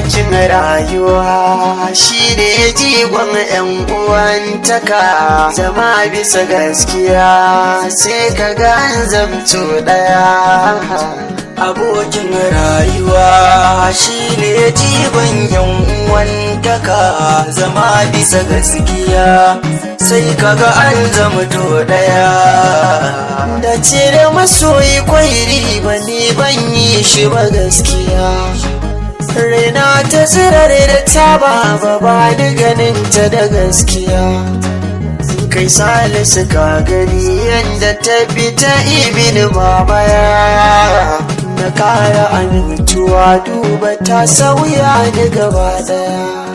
abokin rayuwa shi ne jigon 'yan uwantaka, zama bisa gaskiya sai ka ga an zamto ɗaya. Abokin rayuwa shi ne jigon 'yan uwantaka, zama bisa gaskiya sai ka ga an zamto ɗaya. Da cire masoyi kwairi ba ni ban yi shi ba gaskiya, raina ta tsirare da taba ba ni ganin ta da gaskiya. Kai Salisu ka gani yadda ta bi ta ibin babaya, na kara amintuwa duba ta sauya ni gaba daya.